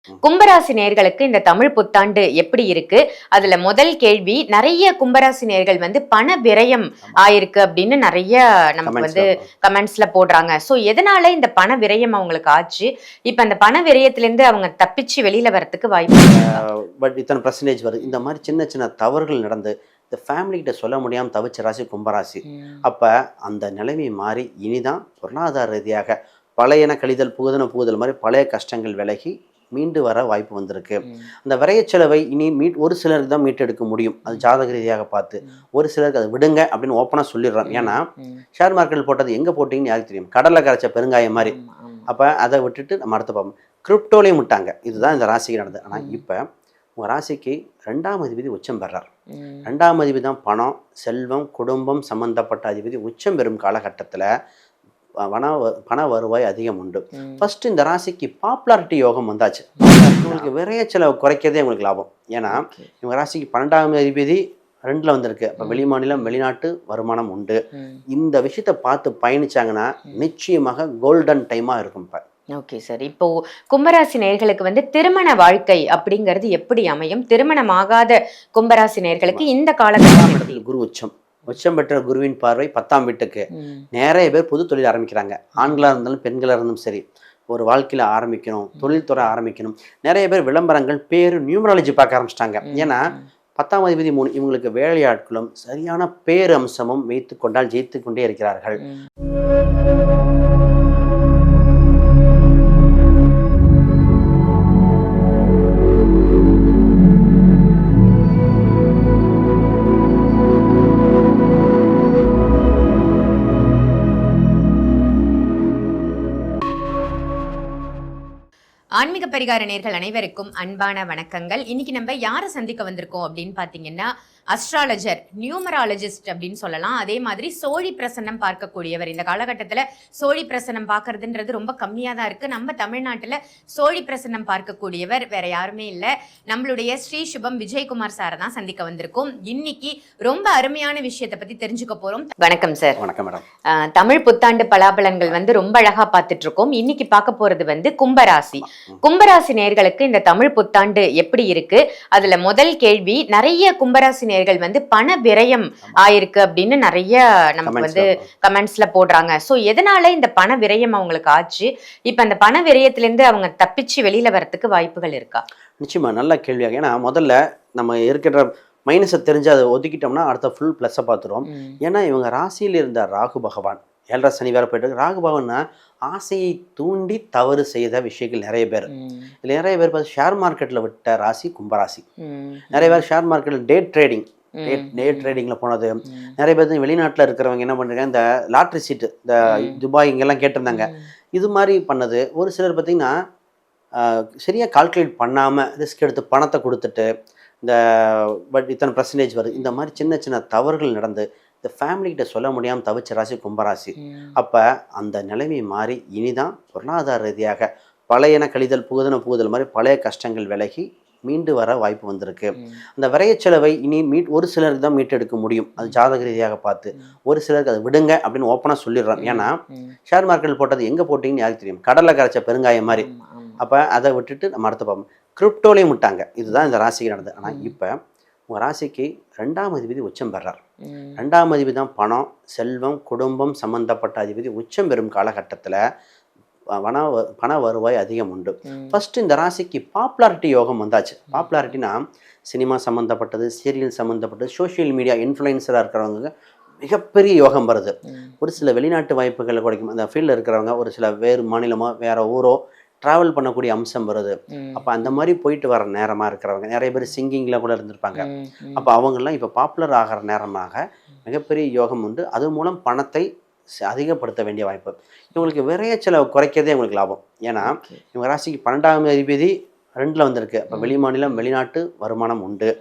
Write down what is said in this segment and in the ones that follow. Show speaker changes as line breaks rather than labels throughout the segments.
கும்பராசி நேயர்களுக்கு இந்த தமிழ் புத்தாண்டு எப்படி இருக்கு? அதுல முதல் கேள்வி, நிறைய கும்பராசி நேயர்கள் வந்து பண விரயம் ஆயிருக்கு அப்படின்னு நிறைய நமக்கு வந்து கமெண்ட்ஸ்ல போடுறாங்க. சோ எதனால இந்த பண விரயம் அவங்களுக்கு ஆச்சு? இப்ப அந்த பண விரயத்துல இருந்து அவங்க தப்பிச்சு வெளியில வரதுக்கு வாய்ப்பு
பட் இத்தனை பர்சன்டேஜ் வருது. இந்த மாதிரி சின்ன சின்ன தவறுகள் நடந்து இந்த ஃபேமிலி கிட்ட சொல்ல முடியாம தவிச்ச ராசி கும்பராசி. அப்ப அந்த நிலைமை மாறி இனிதான் பொருளாதார ரீதியாக பழையன கழிதல் புகுதல் மாதிரி பழைய கஷ்டங்கள் விலகி மீண்டு வர வாய்ப்பு வந்திருக்கு. அந்த விரைய செலவை இனி ஒரு சிலருக்கு தான் மீட்டெடுக்க முடியும். அது ஜாதக ரீதியாக பார்த்து ஒரு சிலருக்கு அதை விடுங்க அப்படின்னு ஓப்பனாக சொல்லிடுறோம். ஏன்னா ஷேர் மார்க்கெட் போட்டது எங்கே போட்டிங்கன்னு யாருக்கு தெரியும்? கடலில் கரைச்ச பெருங்காயம் மாதிரி. அப்போ அதை விட்டுட்டு நம்ம அடுத்த பார்ப்போம். கிரிப்டோலையும் விட்டாங்க. இதுதான் இந்த ராசிக்கு நடந்தது. ஆனால் இப்போ உங்கள் ராசிக்கு 2ஆம் அதிபதி உச்சம் பெறார். 2ஆம் அதிபதி தான் பணம், செல்வம், குடும்பம் சம்பந்தப்பட்ட அதிபதி உச்சம் பெறும் காலகட்டத்தில் பண வருவாய் அதிகம் உண்டு. ஃபர்ஸ்ட் இந்த ராசிக்கு பாப்புலாரிட்டி யோகம் வந்தாச்சு. உங்களுக்கு விரைய செலவு குறைக்கிறதே உங்களுக்கு லாபம். ஏன்னா இவங்க ராசிக்கு 12ஆம் அதிபதி 2ல் வந்திருக்கு. அப்போ வெளிமாநிலம் வெளிநாட்டு வருமானம் உண்டு. இந்த விஷயத்தை பார்த்து பயணிச்சாங்கன்னா நிச்சயமாக கோல்டன் டைமாக இருக்கும். இப்போ
ஓகே சார், இப்போ கும்பராசி நேயர்களுக்கு வந்து திருமண வாழ்க்கை அப்படிங்கிறது எப்படி அமையும்? திருமணமாகாத கும்பராசி நேயர்களுக்கு இந்த காலகட்டத்தில்
குரு உச்சம் பெற்ற குருவின் பார்வை 10ஆம் வீட்டுக்கு. நிறைய பேர் புது தொழில் ஆரம்பிக்கிறாங்க. ஆண்களாக இருந்தாலும் பெண்களாக இருந்தாலும் சரி, ஒரு வாழ்க்கையில் ஆரம்பிக்கணும், தொழில்துறை ஆரம்பிக்கணும். நிறைய பேர் விளம்பரங்கள் பேரு நியூமராலஜி பார்க்க ஆரம்பிச்சிட்டாங்க. ஏன்னா 10ஆம் அதிபதி 3 இவங்களுக்கு வேலையாட்களும் சரியான பேரு அம்சமும் வைத்து கொண்டால் ஜெயித்து கொண்டே இருக்கிறார்கள்.
ஆன்மீக பரிகார நேயர்கள் அனைவருக்கும் அன்பான வணக்கங்கள். இன்னைக்கு நம்ம யாரை சந்திக்க வந்திருக்கோம் அப்படின்னு பாத்தீங்கன்னா, அஸ்ட்ராலஜர், நியூமராலஜிஸ்ட் அப்படின்னு சொல்லலாம். அதே மாதிரி சோழி பிரசன்னம் பார்க்கக்கூடியவர். இந்த காலகட்டத்தில் சோழி பிரசன்னம் பார்க்கறதுன்றது ரொம்ப கம்மியாக தான் இருக்கு. நம்ம தமிழ்நாட்டில் சோழி பிரசன்னம் பார்க்கக்கூடியவர் வேற யாருமே இல்லை, நம்மளுடைய ஸ்ரீ சுபம் விஜயகுமார் சாரை தான் சந்திக்க வந்திருக்கோம். இன்னைக்கு ரொம்ப அருமையான விஷயத்தை பத்தி தெரிஞ்சுக்க போறோம். வணக்கம் சார்.
வணக்கம் மேடம்.
தமிழ் புத்தாண்டு பலாபலன்கள் வந்து ரொம்ப அழகா பார்த்துட்டு இருக்கோம். இன்னைக்கு பார்க்க போறது வந்து கும்பராசி. கும்பராசி நேயர்களுக்கு இந்த தமிழ் புத்தாண்டு எப்படி இருக்கு? அதுல முதல் கேள்வி, நிறைய கும்பராசி நேயர்கள் வந்து பண விரயம் ஆயிருக்கு அப்படின்னு நிறைய நமக்கு வந்து கமெண்ட்ஸ்ல போடுறாங்க. சோ எதனால இந்த பண விரயம் அவங்களுக்கு ஆச்சு? இப்ப அந்த பண விரயத்துல இருந்து அவங்க தப்பிச்சு வெளியில வரதுக்கு வாய்ப்புகள் இருக்கா?
நிச்சயமா நல்ல கேள்வியாக. ஏன்னா முதல்ல நம்ம இருக்கிற மைனஸை தெரிஞ்சு அதை ஒதுக்கிட்டோம்னா அடுத்த ஃபுல் ப்ளஸ்ஸை பார்த்துருவோம். ஏன்னா இவங்க ராசியில் இருந்த ராகு பகவான் 7ரை சனி வேற போயிட்டு ராகு பகவான்னா ஆசையை தூண்டி தவறு செய்த விஷயங்கள் நிறைய பேர். இதில் நிறைய பேர் பார்த்து ஷேர் மார்க்கெட்டில் விட்ட ராசி கும்பராசி. நிறைய பேர் ஷேர் மார்க்கெட்டில் டே ட்ரேடிங்கில் போனது. நிறைய பேர் வெளிநாட்டில் இருக்கிறவங்க என்ன பண்ணுறாங்க, இந்த லாட்ரி சீட்டு, இந்த துபாய் இங்கெல்லாம் கேட்டிருந்தாங்க, இது மாதிரி பண்ணது. ஒரு சிலர் பார்த்திங்கன்னா சரியாக கால்குலேட் பண்ணாமல் ரிஸ்க் எடுத்து பணத்தை கொடுத்துட்டு இந்த பட் இத்தனை பர்சன்டேஜ் வருது. இந்த மாதிரி சின்ன சின்ன தவறுகள் நடந்து இந்த ஃபேமிலி கிட்ட சொல்ல முடியாமல் தவிச்ச ராசி கும்பராசி. அப்போ அந்த நிலைமை மாறி இனிதான் பொருளாதார ரீதியாக பழையன கழிதல் புகுதல் மாதிரி பழைய கஷ்டங்கள் விலகி மீண்டு வர வாய்ப்பு வந்திருக்கு. அந்த விரைய செலவை இனி ஒரு சிலருக்கு தான் மீட்டெடுக்க முடியும். அது ஜாதக ரீதியாக பார்த்து ஒரு சிலருக்கு அதை விடுங்க அப்படின்னு ஓப்பனாக சொல்லிடுறோம். ஏன்னா ஷேர் மார்க்கெட் போட்டது எங்கே போட்டிங்கன்னு யாருக்கு தெரியும்? கடலில் கரைச்ச பெருங்காயம் மாதிரி. அப்போ அதை விட்டுட்டு நம்ம அடுத்த பார்ப்போம். கிரிப்டோலையும் விட்டாங்க. இதுதான் இந்த ராசிக்கு நடந்தது. ஆனால் இப்போ உங்கள் ராசிக்கு 2ஆம் அதிபதி உச்சம் பெறார். 2ஆம் அதிபதி தான் பணம், செல்வம், குடும்பம் சம்பந்தப்பட்ட அதிபதி உச்சம் பெறும் காலகட்டத்தில் பண வருவாய் அதிகம் உண்டு. ஃபர்ஸ்ட் இந்த ராசிக்கு பாப்புலாரிட்டி யோகம் வந்தாச்சு. பாப்புலாரிட்டினா சினிமா சம்மந்தப்பட்டது, சீரியல் சம்மந்தப்பட்டது, சோஷியல் மீடியா இன்ஃப்ளூயன்சராக இருக்கிறவங்க மிகப்பெரிய யோகம் வருது. ஒரு சில வெளிநாட்டு வாய்ப்புகளை கிடைக்கும். அந்த ஃபீல்டில் இருக்கிறவங்க ஒரு சில வேறு மாநிலமோ வேறு ஊரோ ட்ராவல் பண்ணக்கூடிய அம்சம் வருது. அப்போ அந்த மாதிரி போயிட்டு வர நேரமாக இருக்கிறவங்க நிறைய பேர் சிங்கிங்கில் கூட இருந்திருப்பாங்க. அப்போ அவங்கெல்லாம் இப்போ பாப்புலர் ஆகிற நேரமாக மிகப்பெரிய யோகம் உண்டு. அது மூலம் பணத்தை அதிகப்படுத்த வேண்டிய வாய்ப்பு. இவங்களுக்கு விரைய செலவு குறைக்கிறதே இவங்களுக்கு லாபம். ஏன்னா இவங்க ராசிக்கு 12ஆம் அதிபதி 2ல் வந்திருக்கு. அப்போ வெளிமாநிலம் வெளிநாட்டு வருமானம் உண்டு.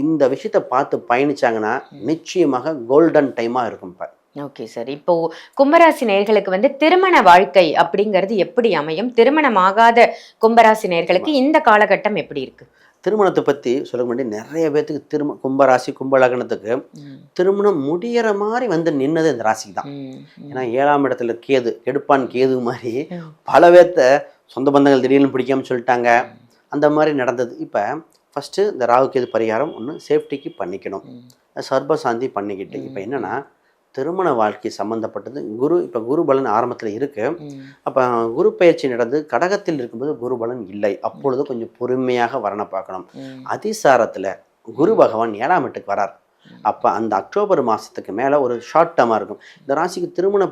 இந்த விஷயத்தை பார்த்து பயணிச்சாங்கன்னா நிச்சயமாக கோல்டன் டைமாக இருக்கும். இப்போ
ஓகே சார், இப்போ கும்பராசி நேயர்களுக்கு வந்து திருமண வாழ்க்கை அப்படிங்கிறது எப்படி அமையும்? திருமணமாகாத கும்பராசி நேயர்களுக்கு இந்த காலகட்டம் எப்படி இருக்கு?
திருமணத்தை பற்றி சொல்ல வேண்டிய நிறைய பேர்த்துக்கு கும்பராசி கும்பலக்னத்துக்கு திருமணம் முடிகிற மாதிரி வந்து நின்னது இந்த ராசிக்கு தான். ஏன்னா 7ஆம் இடத்துல கேது, கெடுப்பான் கேது மாதிரி பல பேர்த்த சொந்த பந்தங்கள் திடீர்னு பிடிக்காம சொல்லிட்டாங்க. அந்த மாதிரி நடந்தது. இப்போ ஃபஸ்ட்டு இந்த ராகுக்கு இது பரிகாரம் ஒன்று சேஃப்டிக்கு பண்ணிக்கணும், சர்பசாந்தி பண்ணிக்கிட்டு. இப்போ என்னென்னா திருமண வாழ்க்கை சம்மந்தப்பட்டது குரு. இப்போ குரு பலன் ஆரம்பத்தில் இருக்குது. அப்போ குரு பயிற்சி நடந்து கடகத்தில் இருக்கும்போது குரு பலன் இல்லை. அப்பொழுது கொஞ்சம் பொறுமையாக வரனை பார்க்கணும். அதிசாரத்தில் குரு பகவான் 7ஆம் வீட்டுக்கு வரார். அப்போ அந்த அக்டோபர் மாதத்துக்கு மேலே ஒரு ஷார்ட் டேர்மாக இருக்கும். இந்த ராசிக்கு திருமண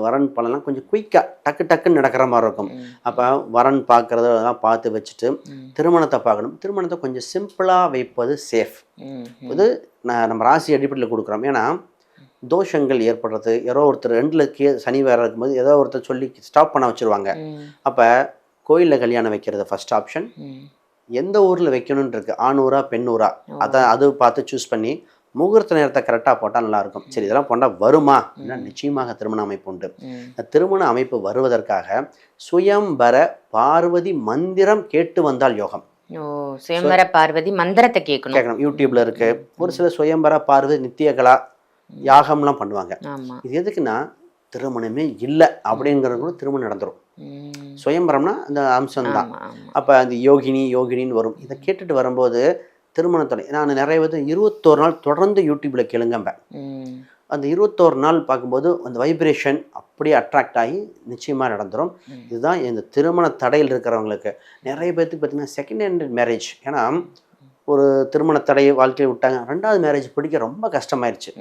வரன் பலன்லாம் கொஞ்சம் குயிக்காக டக்குன்னு நடக்கிற மாதிரி இருக்கும். அப்போ வரன் பார்க்குறதெல்லாம் பார்த்து வச்சுட்டு திருமணத்தை பார்க்கணும். திருமணத்தை கொஞ்சம் சிம்பிளாக வைப்பது சேஃப். இது நம்ம ராசி அடிப்படையில் கொடுக்குறோம். ஏன்னா தோஷங்கள் ஏற்படுறது, யாரோ ஒருத்தர் 2ல் சனி வேற இருக்கும்போது ஏதோ ஒருத்தர் சொல்லி ஸ்டாப் பண்ண வச்சுருவாங்க. அப்போ கோயிலில் கல்யாணம் வைக்கிறது ஃபர்ஸ்ட் ஆப்ஷன். எந்த ஊரில் வைக்கணும்னு இருக்கு, ஆணூரா பெண்ணூரா, அது பார்த்து சூஸ் பண்ணி முகூர்த்த நேரத்தை கரெக்டாக போட்டால் நல்லாயிருக்கும். சரி, இதெல்லாம் போட்டால் வருமா அப்படின்னா நிச்சயமாக திருமண அமைப்பு உண்டு. திருமண அமைப்பு வருவதற்காக சுயம்பர பார்வதி மந்திரம் கேட்டு வந்தால் யோகம்.
சுயம்பர பார்வதி மந்திரத்தை கேட்கணும்.
யூடியூப்ல இருக்கு. ஒரு சில சுயம்பர பார்வதி நித்தியகலா யாகம்லாம் பண்ணுவாங்க. இது எதுக்குன்னா திருமணமே இல்லை அப்படிங்கிறது கூட திருமணம் நடந்துடும். சுயம்பரம்னா அந்த அம்சம்தான். அப்போ அந்த யோகினின்னு வரும். இதை கேட்டுட்டு வரும்போது திருமணத்தோட நான் நிறைய 21 நாள் தொடர்ந்து யூடியூப்பில் கேளுங்கம்ப. அந்த 21 நாள் பார்க்கும்போது அந்த வைப்ரேஷன் அப்படியே அட்ராக்ட் ஆகி நிச்சயமாக நடந்துடும். இதுதான் இந்த திருமண தடையில் இருக்கிறவங்களுக்கு. நிறைய பேர்த்துக்கு பார்த்தீங்கன்னா செகண்ட் ஹேண்ட் மேரேஜ். ஏன்னா ஒரு திருமண தடையை வாழ்க்கையை விட்டாங்க, 2வது மேரேஜ் பிடிக்க ரொம்ப கஷ்டமாயிருச்சு.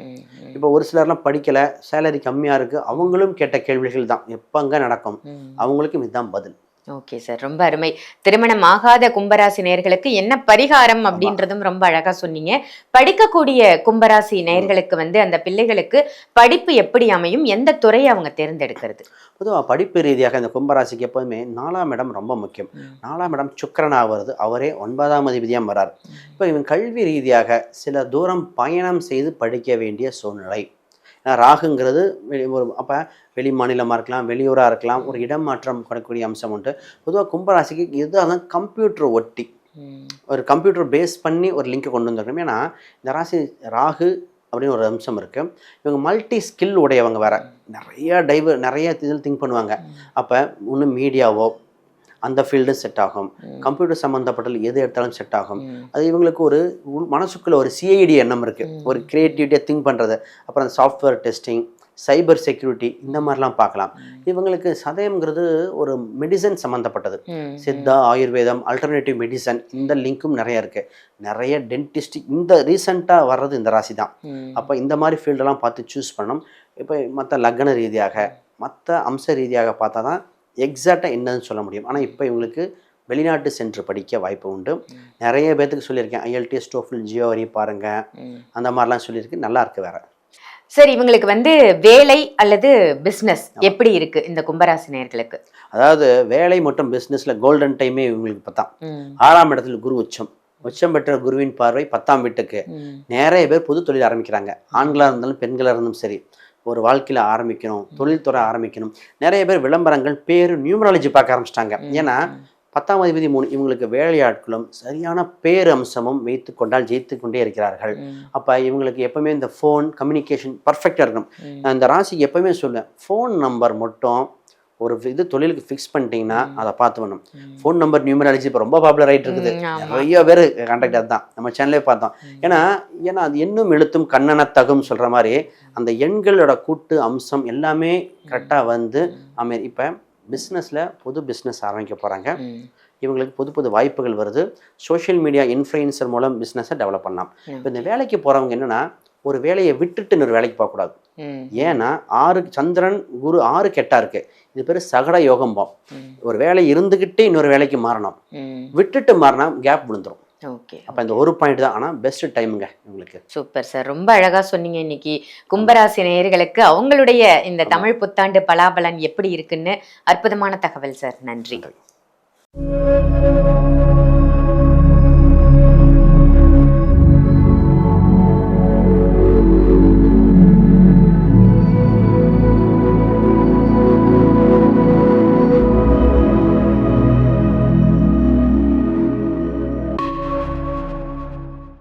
இப்போ ஒரு சிலர்லாம் படிக்கலை, சேலரி கம்மியாக இருக்குது, அவங்களும் கேட்ட கேள்விகள் தான் எப்போங்க நடக்கும், அவங்களுக்கும் இதுதான் பதில்.
ஓகே சார், ரொம்ப அருமை. திருமணம் ஆகாத கும்பராசி நேயர்களுக்கு என்ன பரிகாரம் அப்படின்றதும் ரொம்ப அழகா சொன்னீங்க. படிக்கக்கூடிய கும்பராசி நேயர்களுக்கு அந்த பிள்ளைகளுக்கு படிப்பு எப்படி அமையும், எந்த துறையை அவங்க தேர்ந்தெடுக்கிறது?
பொதுவாக படிப்பு ரீதியாக இந்த கும்பராசிக்கு எப்போதுமே 4ஆம் இடம் ரொம்ப முக்கியம். 4ஆம் இடம் சுக்கிரனாக வருது, அவரே 9ஆம் அதிபதியாக வரார். இப்போ இவன் கல்வி ரீதியாக சில தூரம் பயணம் செய்து படிக்க வேண்டிய சூழ்நிலை. ராகுங்கிறது அப்போ வெளி மாநிலமாக இருக்கலாம், வெளியூராக இருக்கலாம், ஒரு இடம் மாற்றம் கொடுக்கக்கூடிய அம்சம் உண்டு. பொதுவாக கும்பராசிக்கு இதுதான் கம்ப்யூட்டர் ஒட்டி ஒரு கம்ப்யூட்டர் பேஸ் பண்ணி ஒரு லிங்கை கொண்டு வந்துருக்கணும். ஏன்னா இந்த ராசி ராகு அப்படின்னு ஒரு அம்சம் இருக்குது. இவங்க மல்டி ஸ்கில் உடையவங்க வேறு, நிறைய இதில் திங்க் பண்ணுவாங்க. அப்போ ஒன்று மீடியாவோ அந்த ஃபீல்டு செட் ஆகும், கம்ப்யூட்டர் சம்மந்தப்பட்ட எது எடுத்தாலும் செட் ஆகும். அது இவங்களுக்கு ஒரு மனசுக்குள்ள ஒரு சிஐடி எண்ணம் இருக்குது, ஒரு கிரியேட்டிவிட்டியாக திங்க் பண்ணுறது. அப்புறம் அந்த சாஃப்ட்வேர் டெஸ்டிங், சைபர் செக்யூரிட்டி, இந்த மாதிரிலாம் பார்க்கலாம். இவங்களுக்கு சதயம்ங்கிறது ஒரு மெடிசன் சம்மந்தப்பட்டது. சித்தா, ஆயுர்வேதம், ஆல்டர்னேட்டிவ் மெடிசன், இந்த லிங்க்கும் நிறைய இருக்குது. நிறைய டென்டிஸ்டிக் இந்த ரீசெண்டாக வர்றது இந்த ராசி தான். அப்போ இந்த மாதிரி ஃபீல்டெல்லாம் பார்த்து சூஸ் பண்ணணும். இப்போ மற்ற லக்ன ரீதியாக மற்ற அம்ச ரீதியாக பார்த்தா தான் எக்ஸாக்டாக என்னன்னு சொல்ல முடியும். ஆனால் இப்போ இவங்களுக்கு வெளிநாட்டு சென்று படிக்க வாய்ப்பு உண்டு. நிறைய பேர்த்துக்கு சொல்லியிருக்கேன், IELTS, TOEFL, GRE பாருங்கள், அந்த மாதிரிலாம் சொல்லியிருக்கு. நல்லா இருக்கு வேற.
சரி, இவங்களுக்கு வேலை அல்லது பிஸ்னஸ் எப்படி இருக்கு இந்த கும்பராசி நேயர்களுக்கு?
அதாவது வேலை மற்றும் பிஸ்னஸ்ல கோல்டன் டைமே இவங்களுக்கு இப்போ தான். 6ஆம் இடத்துல குரு உச்சம் பெற்ற குருவின் பார்வை 10ஆம் வீட்டுக்கு. நிறைய பேர் புது தொழில் ஆரம்பிக்கிறாங்க. ஆண்களாக இருந்தாலும் பெண்களாக இருந்தாலும் சரி, ஒரு வாழ்க்கையில் ஆரம்பிக்கணும், தொழில்துறை ஆரம்பிக்கணும். நிறைய பேர் விளம்பரங்கள், பேர், நியூமராலஜி பார்க்க ஆரம்பிச்சிட்டாங்க. ஏன்னா 10ஆம் அதிபதி 3 இவங்களுக்கு வேலையாட்களும் சரியான பேர் அம்சமும் வைத்து கொண்டால் ஜெயித்து கொண்டே இருக்கிறார்கள். அப்போ இவங்களுக்கு எப்பவுமே இந்த ஃபோன் கம்யூனிகேஷன் பர்ஃபெக்டாக இருக்கணும். நான் இந்த ராசிக்கு எப்பவுமே சொல்லுவேன், ஃபோன் நம்பர் மட்டும் ஒரு தொழிலுக்கு ஃபிக்ஸ் பண்ணிட்டீங்கன்னா அதை பார்த்து வேணும். ஃபோன் நம்பர் நியூமராலஜி இப்போ ரொம்ப பாப்புலர் ஆகிட்டு இருக்குது. நிறைய பேர் கான்டாக்ட் அதுதான் நம்ம சேனலே பார்த்தோம். ஏன்னா அது எண்ணும் எழுத்தும் கண்ணனத்தகும் சொல்கிற மாதிரி அந்த எண்களோட கூட்டு அம்சம் எல்லாமே கரெக்டாக இப்போ பிஸ்னஸில் புது பிஸ்னஸ் ஆரம்பிக்க போகிறாங்க. இவங்களுக்கு புது வாய்ப்புகள் வருது. சோஷியல் மீடியா இன்ஃப்ளூயன்சர் மூலம் பிஸ்னஸை டெவலப் பண்ணலாம். இப்போ இந்த வேலைக்கு போகிறவங்க என்னென்னா ஒரு வேலையை விட்டுட்டு இன்னொரு வேலைக்கு போகக்கூடாது. ஏன்னா 6 சந்திரன் குரு 6 கெட்டா இருக்கு. இது பேர் சகட யோகம்போம். ஒரு வேலை இருந்துகிட்டே இன்னொரு வேலைக்கு மாறணும், விட்டுட்டு மாறினா கேப் விழுந்துடும். அப்ப இந்த ஒரு பாயிண்ட் தான். ஆனா பெஸ்ட் டைமுங்க உங்களுக்கு.
சூப்பர் சார், ரொம்ப அழகா சொன்னீங்க. இன்னைக்கு கும்பராசி நேயர்களுக்கு அவங்களுடைய இந்த தமிழ் புத்தாண்டு பலாபலன் எப்படி இருக்குன்னு அற்புதமான தகவல் சார். நன்றி.